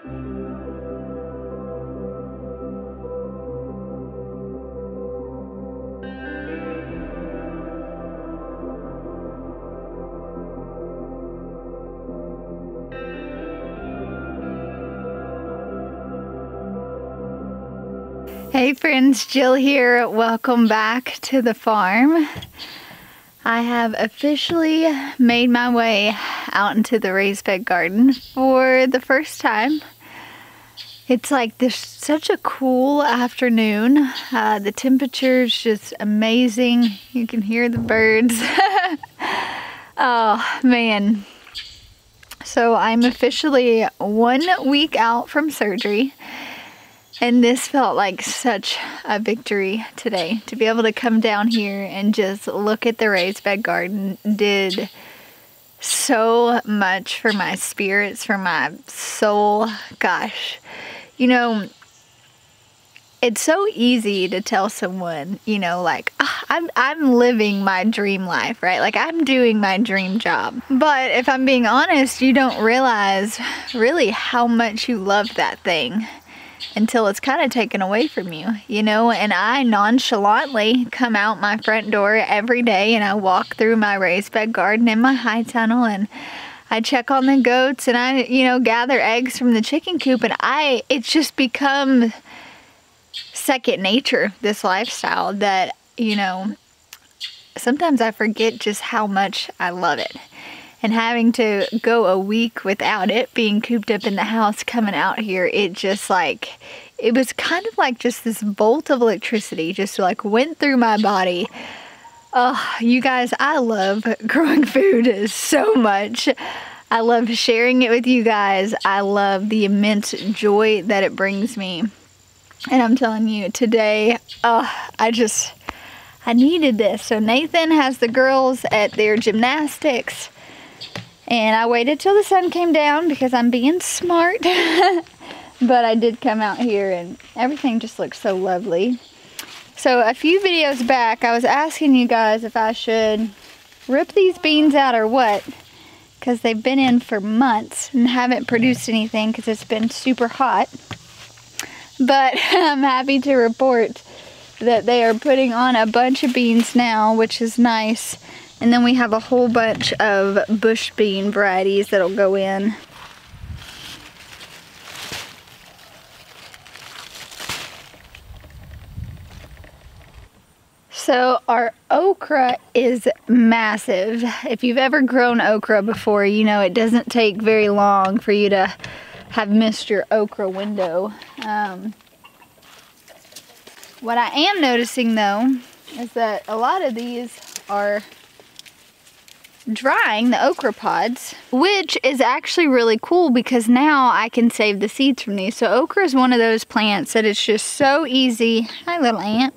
Hey friends, Jill here. Welcome back to the farm. I have officially made my way out into the raised bed garden for the first time. It's like this such a cool afternoon. The temperature's just amazing. You can hear the birds. Oh man. So I'm officially 1 week out from surgery. And this felt like such a victory today. To be able to come down here and just look at the raised bed garden did so much for my spirits, for my soul. Gosh, you know, it's so easy to tell someone, you know, like, oh, I'm living my dream life, right? Like I'm doing my dream job. But if I'm being honest, you don't realize really how much you love that thing until it's kind of taken away from you, you know. And I nonchalantly come out my front door every day and I walk through my raised bed garden in my high tunnel and I check on the goats and I, you know, gather eggs from the chicken coop, and it's just become second nature, this lifestyle that, you know, sometimes I forget just how much I love it. And having to go a week without it, being cooped up in the house, coming out here, it just like, it was kind of like just this bolt of electricity just like went through my body. Oh, you guys, I love growing food so much. I love sharing it with you guys. I love the immense joy that it brings me. And I'm telling you, today, I needed this. So Nathan has the girls at their gymnastics. And I waited till the sun came down because I'm being smart. But I did come out here and everything just looks so lovely. So a few videos back, I was asking you guys if I should rip these beans out or what. Because they've been in for months and haven't produced anything because it's been super hot. But I'm happy to report that they are putting on a bunch of beans now, which is nice. And then we have a whole bunch of bush bean varieties that'll go in. So our okra is massive. If you've ever grown okra before, you know it doesn't take very long for you to have missed your okra window. What I am noticing though is that a lot of these are drying, the okra pods, which is actually really cool because now I can save the seeds from these. So okra is one of those plants that it's just so easy. Hi little ant.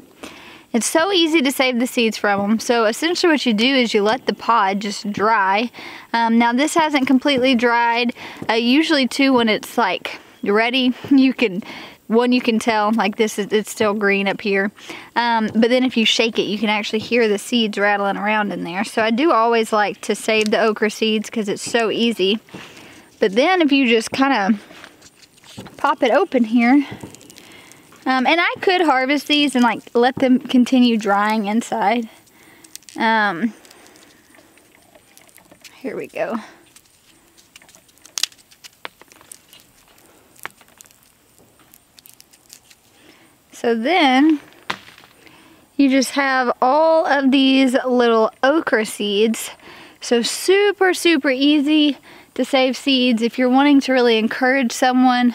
It's so easy to save the seeds from them. So essentially what you do is you let the pod just dry. Now this hasn't completely dried. Usually too, when it's like ready, you can tell, like this is, it's still green up here. But then if you shake it, you can actually hear the seeds rattling around in there. So I do always like to save the okra seeds because it's so easy. But then if you just kind of pop it open here, and I could harvest these and like let them continue drying inside. Here we go. So then you just have all of these little okra seeds. So super, super easy to save seeds. If you're wanting to really encourage someone,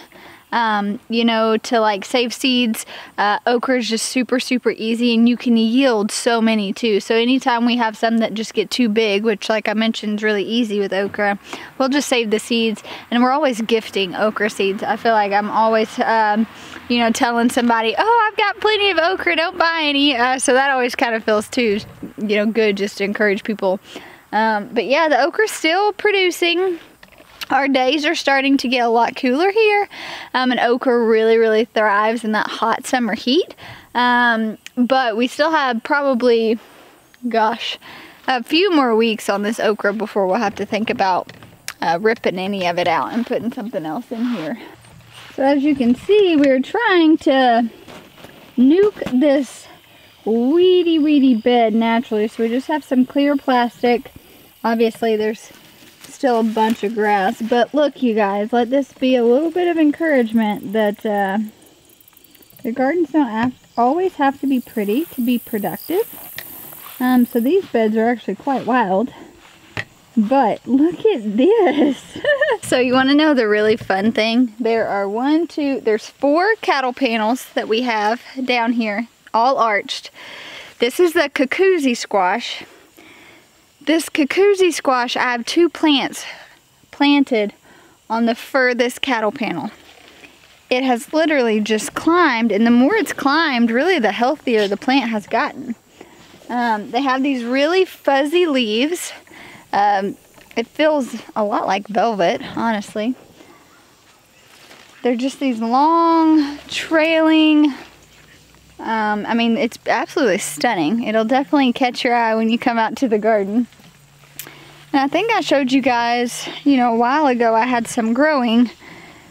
you know, to like save seeds, okra is just super, super easy, and you can yield so many too. So anytime we have some that just get too big, which like I mentioned is really easy with okra, we'll just save the seeds. And we're always gifting okra seeds. I feel like I'm always, you know, telling somebody, oh, I've got plenty of okra, don't buy any. So that always kind of feels too, you know, good just to encourage people. But yeah, the okra's still producing. Our days are starting to get a lot cooler here, and okra really, really thrives in that hot summer heat. But we still have probably, gosh, a few more weeks on this okra before we'll have to think about ripping any of it out and putting something else in here. So as you can see, we're trying to nuke this weedy bed naturally. So we just have some clear plastic. Obviously there's still a bunch of grass, but look you guys, let this be a little bit of encouragement that the gardens don't always have to be pretty to be productive. So these beds are actually quite wild. But look at this. So you want to know the really fun thing? There's 4 cattle panels that we have down here, all arched. This is the cuckoozy squash. This cuckoozy squash, I have 2 plants planted on the furthest cattle panel. It has literally just climbed, and the more it's climbed, really the healthier the plant has gotten. They have these really fuzzy leaves. It feels a lot like velvet, honestly. They're just these long, trailing, I mean, it's absolutely stunning. It'll definitely catch your eye when you come out to the garden. And I think I showed you guys, you know, a while ago I had some growing,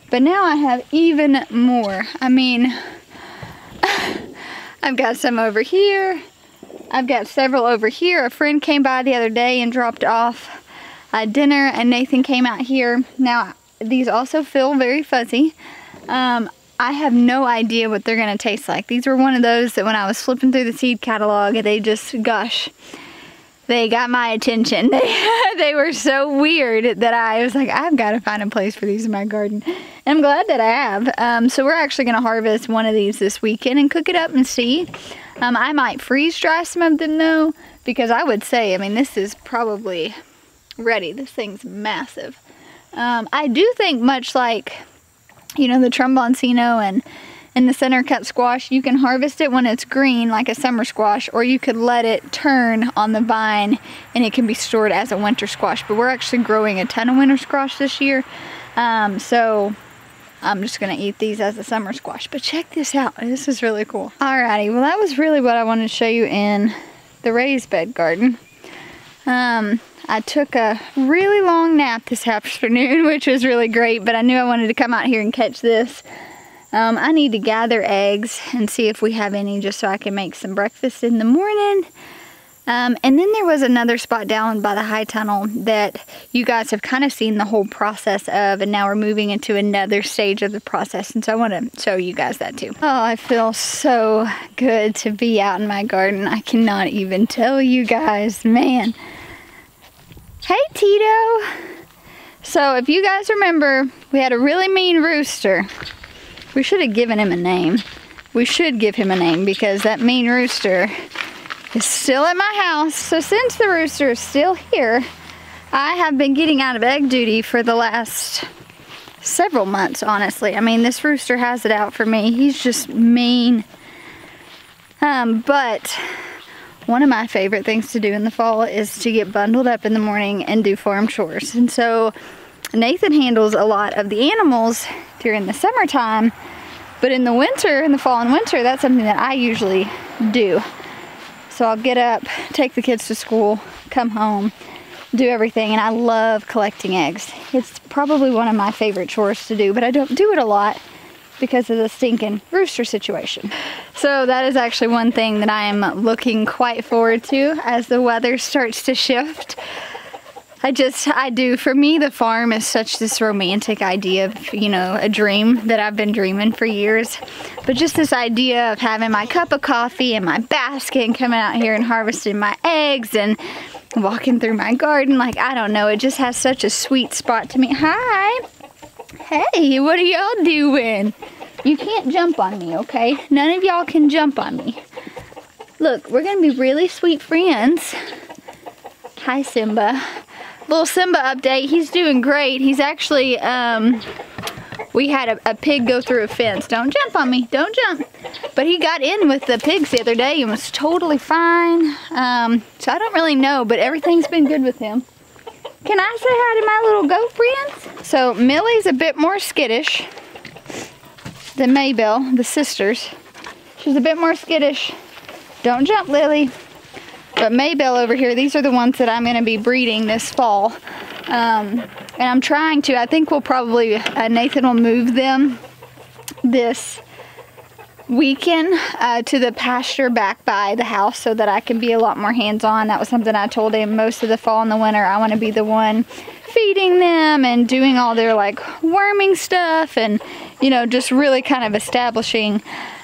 but now I have even more. I mean, I've got some over here. I've got several over here. A friend came by the other day and dropped off dinner, and Nathan came out here. Now, these also feel very fuzzy. I have no idea what they're gonna taste like. These were one of those that when I was flipping through the seed catalog, they just, gosh, they got my attention. They were so weird that I was like, I've got to find a place for these in my garden. And I'm glad that I have. So we're actually gonna harvest one of these this weekend and cook it up and see. I might freeze dry some of them though, because I would say, I mean, this is probably ready. This thing's massive. I do think much like, you know, the tromboncino and the center cut squash, you can harvest it when it's green like a summer squash, or you could let it turn on the vine and it can be stored as a winter squash. But we're actually growing a ton of winter squash this year. So I'm just gonna eat these as a summer squash. But check this out, this is really cool. Alrighty, well that was really what I wanted to show you in the raised bed garden. I took a really long nap this afternoon, which was really great, but I knew I wanted to come out here and catch this. I need to gather eggs and see if we have any, just so I can make some breakfast in the morning. And then there was another spot down by the high tunnel that you guys have kind of seen the whole process of, and now we're moving into another stage of the process, and so I want to show you guys that too. Oh, I feel so good to be out in my garden. I cannot even tell you guys, man. Hey Tito! So if you guys remember, we had a really mean rooster. We should have given him a name. We should give him a name because that mean rooster is still at my house. So since the rooster is still here, I have been getting out of egg duty for the last several months, honestly. I mean, this rooster has it out for me. He's just mean. But one of my favorite things to do in the fall is to get bundled up in the morning and do farm chores. And so Nathan handles a lot of the animals during the summertime, but in the winter, in the fall and winter, that's something that I usually do. So I'll get up, take the kids to school, come home, do everything, and I love collecting eggs. It's probably one of my favorite chores to do, but I don't do it a lot because of the stinking rooster situation. So that is actually one thing that I am looking quite forward to as the weather starts to shift. I do. For me, the farm is such this romantic idea of, you know, a dream that I've been dreaming for years. But just this idea of having my cup of coffee and my basket and coming out here and harvesting my eggs and walking through my garden, like, I don't know, it just has such a sweet spot to me. Hi! Hey, what are y'all doing? You can't jump on me, okay? None of y'all can jump on me. Look, we're gonna be really sweet friends. Hi, Simba. Little Simba update, he's doing great. He's actually, we had a pig go through a fence. Don't jump on me, don't jump. But he got in with the pigs the other day and was totally fine. So I don't really know, but everything's been good with him. Can I say hi to my little goat friends? So Millie's a bit more skittish than Maybelle, the sisters. She's a bit more skittish. Don't jump, Lily. But Maybelle over here, these are the ones that I'm gonna be breeding this fall. And I'm trying to, I think we'll probably, Nathan will move them this weekend to the pasture back by the house so that I can be a lot more hands-on. That was something I told him. Most of the fall and the winter I want to be the one feeding them and doing all their like worming stuff, and you know, just really kind of establishing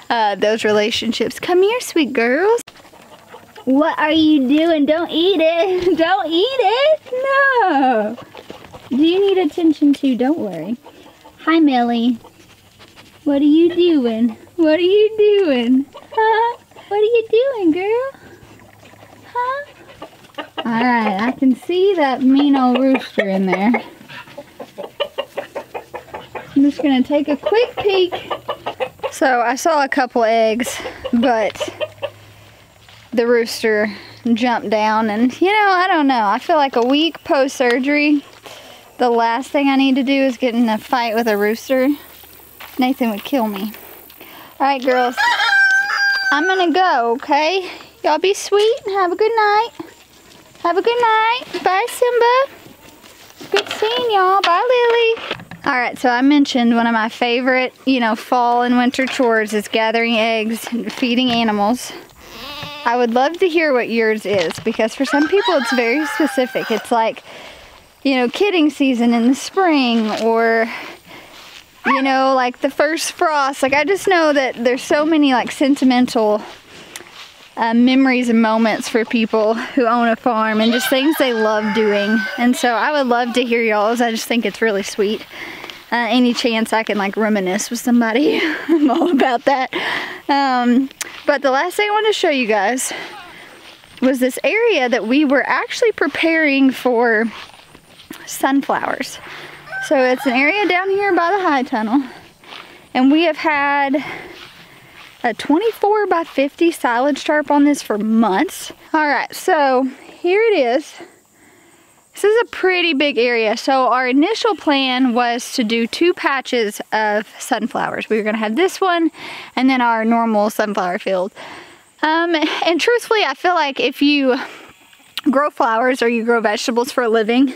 those relationships. Come here, sweet girls. What are you doing? Don't eat it. Don't eat it. No. Do you need attention too? Don't worry. Hi, Millie. What are you doing? What are you doing? Huh? What are you doing, girl? Huh? Alright, I can see that mean old rooster in there. I'm just gonna take a quick peek. So I saw a couple eggs, but the rooster jumped down, and you know, I don't know. I feel like a week post-surgery, the last thing I need to do is get in a fight with a rooster. Nathan would kill me. Alright, girls. I'm gonna go, okay? Y'all be sweet and have a good night. Have a good night. Bye, Simba. Good seeing y'all. Bye, Lily. Alright, so I mentioned one of my favorite, you know, fall and winter chores is gathering eggs and feeding animals. I would love to hear what yours is, because for some people it's very specific. It's like, you know, kidding season in the spring, or you know, like the first frost. Like, I just know that there's so many like sentimental memories and moments for people who own a farm, and just things they love doing. And so I would love to hear y'all's. I just think it's really sweet. Any chance I can like reminisce with somebody, I'm all about that. But the last thing I wanted to show you guys was this area that we were actually preparing for sunflowers. So it's an area down here by the high tunnel, and we have had a 24 by 50 silage tarp on this for months. Alright, so here it is. This is a pretty big area. So our initial plan was to do 2 patches of sunflowers. We were gonna have this one and then our normal sunflower field. And truthfully, I feel like if you grow flowers or you grow vegetables for a living,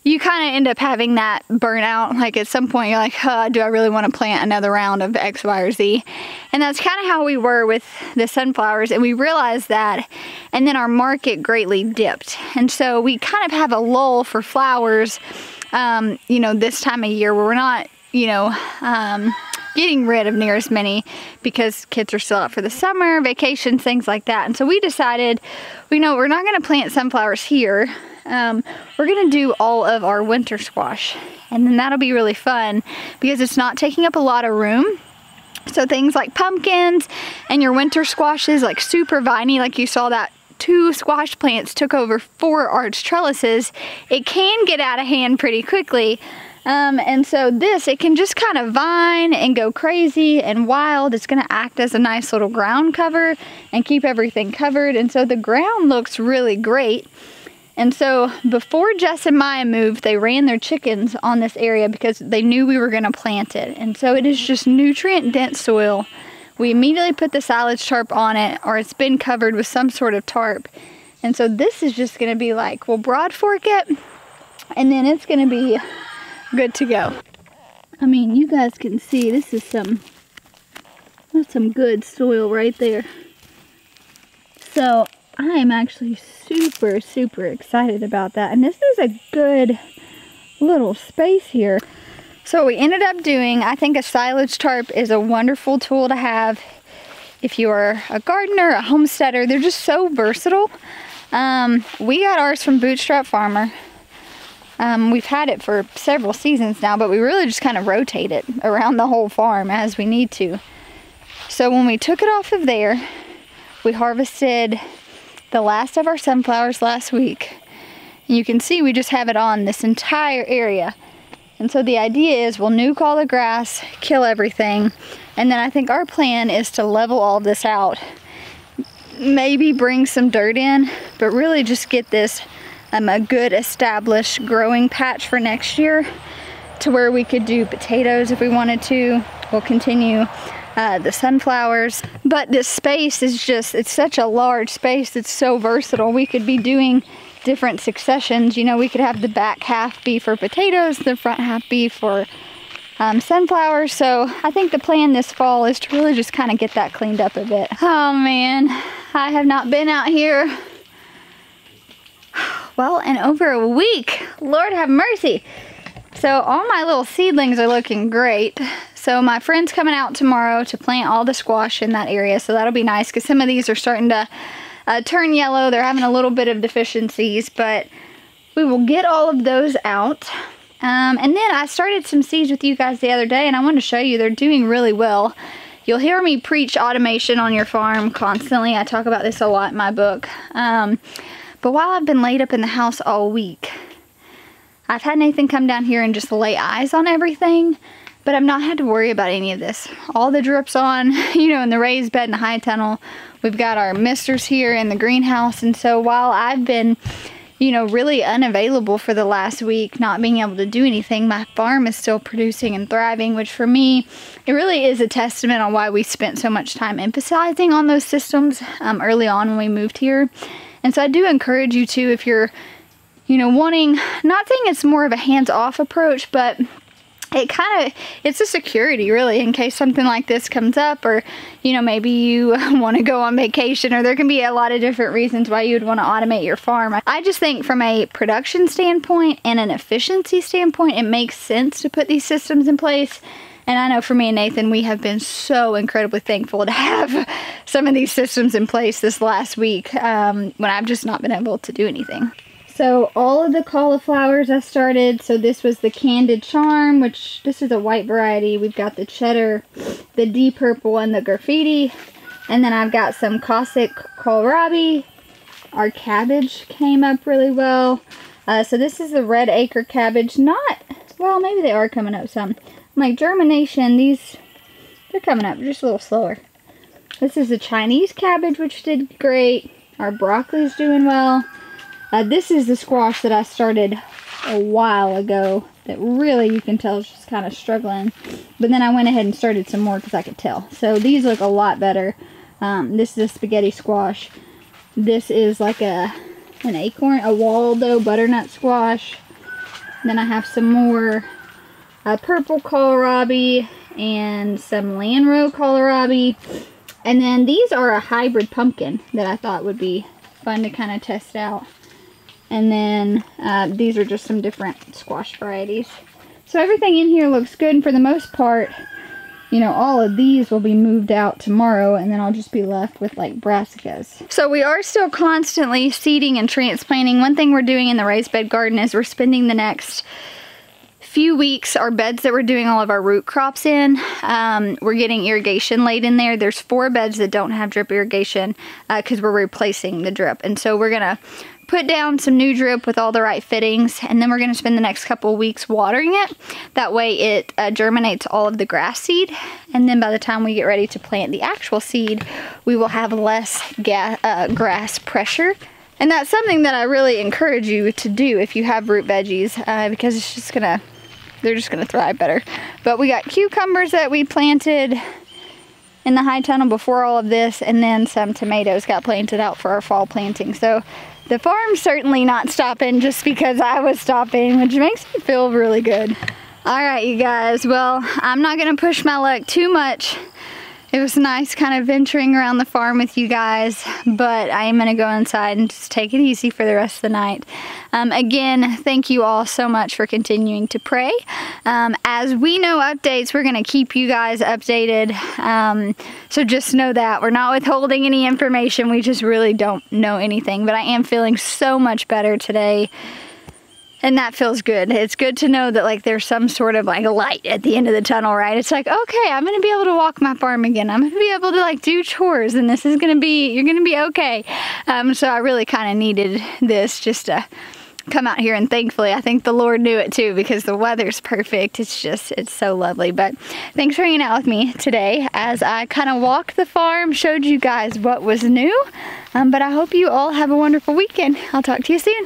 you kind of end up having that burnout. Like at some point you're like, huh, do I really want to plant another round of X, Y, or Z? And that's kind of how we were with the sunflowers, and we realized that, and then our market greatly dipped. And so we kind of have a lull for flowers, you know, this time of year where we're not, you know, getting rid of near as many because kids are still out for the summer, vacations, things like that. And so we decided, you know, we're not going to plant sunflowers here. We're gonna do all of our winter squash, and then that'll be really fun because it's not taking up a lot of room. So things like pumpkins and your winter squashes, like super viney, like you saw that 2 squash plants took over 4 arch trellises, it can get out of hand pretty quickly. And so this, it can just kind of vine and go crazy and wild. It's going to act as a nice little ground cover and keep everything covered, and so the ground looks really great. And so before Jess and Maya moved, they ran their chickens on this area because they knew we were going to plant it. And so it is just nutrient dense soil. We immediately put the silage tarp on it, or it's been covered with some sort of tarp. And so this is just going to be like, we'll broad fork it, and then it's going to be good to go. I mean, you guys can see this is that's some good soil right there. So I am actually super, super excited about that. And this is a good little space here. So what we ended up doing, I think a silage tarp is a wonderful tool to have if you are a gardener, a homesteader. They're just so versatile. We got ours from Bootstrap Farmer. We've had it for several seasons now, but we really just kind of rotate it around the whole farm as we need to. So when we took it off of there, we harvested the last of our sunflowers last week. And you can see we just have it on this entire area. And so the idea is we'll nuke all the grass, kill everything, and then I think our plan is to level all of this out. Maybe bring some dirt in, but really just get this a good established growing patch for next year, to where we could do potatoes if we wanted to. We'll continue the sunflowers, but this space is just, it's such a large space. It's so versatile. We could be doing different successions. You know, we could have the back half be for potatoes, the front half be for sunflowers. So I think the plan this fall is to really just kind of get that cleaned up a bit. Oh man, I have not been out here, well, in over a week. Lord have mercy. So all my little seedlings are looking great. So my friend's coming out tomorrow to plant all the squash in that area. So that'll be nice because some of these are starting to turn yellow. They're having a little bit of deficiencies, but we will get all of those out. And then I started some seeds with you guys the other day, and I wanted to show you they're doing really well. You'll hear me preach automation on your farm constantly. I talk about this a lot in my book. But while I've been laid up in the house all week, I've had Nathan come down here and just lay eyes on everything, but I've not had to worry about any of this. All the drips on, you know, in the raised bed and the high tunnel. We've got our misters here in the greenhouse, and so while I've been, you know, really unavailable for the last week, not being able to do anything, my farm is still producing and thriving, which for me, it really is a testament on why we spent so much time emphasizing on those systems early on when we moved here. And so I do encourage you to, if you're, you know, wanting, not saying it's more of a hands-off approach, but it's a security really in case something like this comes up, or, you know, maybe you want to go on vacation, or there can be a lot of different reasons why you would want to automate your farm. I just think from a production standpoint and an efficiency standpoint, it makes sense to put these systems in place. And I know for me and Nathan, we have been so incredibly thankful to have some of these systems in place this last week when I've just not been able to do anything. So all of the cauliflowers I started, so this was the Candid Charm, which this is a white variety. We've got the cheddar, the deep purple, and the graffiti. And then I've got some Cossack kohlrabi. Our cabbage came up really well. So this is the red acre cabbage. Not, well, maybe they are coming up some. Like germination, they're coming up just a little slower. This is the Chinese cabbage, which did great. Our broccoli's doing well. This is the squash that I started a while ago that really, you can tell, is just kind of struggling. But then I went ahead and started some more because I could tell. So these look a lot better. This is a spaghetti squash. This is like an acorn, a Waldo butternut squash. Then I have some more purple kohlrabi and some Landrow kohlrabi. And then these are a hybrid pumpkin that I thought would be fun to kind of test out. And then these are just some different squash varieties. So everything in here looks good, and for the most part, you know, all of these will be moved out tomorrow, and then I'll just be left with like brassicas. So we are still constantly seeding and transplanting. One thing we're doing in the raised bed garden is we're spending the next few weeks, our beds that we're doing all of our root crops in, we're getting irrigation laid in there. There's 4 beds that don't have drip irrigation because we're replacing the drip. And so we're gonna put down some new drip with all the right fittings, and then we're going to spend the next couple of weeks watering it. That way it germinates all of the grass seed, and then by the time we get ready to plant the actual seed, we will have less grass pressure. And that's something that I really encourage you to do if you have root veggies, because it's just gonna, they're just gonna thrive better. But we got cucumbers that we planted in the high tunnel before all of this, and then some tomatoes got planted out for our fall planting. So the farm's certainly not stopping just because I was stopping, which makes me feel really good. All right, you guys, well, I'm not gonna push my luck too much. It was nice kind of venturing around the farm with you guys, but I am gonna go inside and just take it easy for the rest of the night. Again, thank you all so much for continuing to pray. As we know updates, we're gonna keep you guys updated. So just know that we're not withholding any information. We just really don't know anything, but I am feeling so much better today. And that feels good. It's good to know that like there's some sort of like light at the end of the tunnel, right? It's like, okay, I'm gonna be able to walk my farm again. I'm gonna be able to like do chores, and this is gonna be, you're gonna be okay. So I really kind of needed this just to come out here, and thankfully I think the Lord knew it too, because the weather's perfect. It's just, it's so lovely. But thanks for hanging out with me today as I kind of walked the farm, showed you guys what was new. But I hope you all have a wonderful weekend. I'll talk to you soon.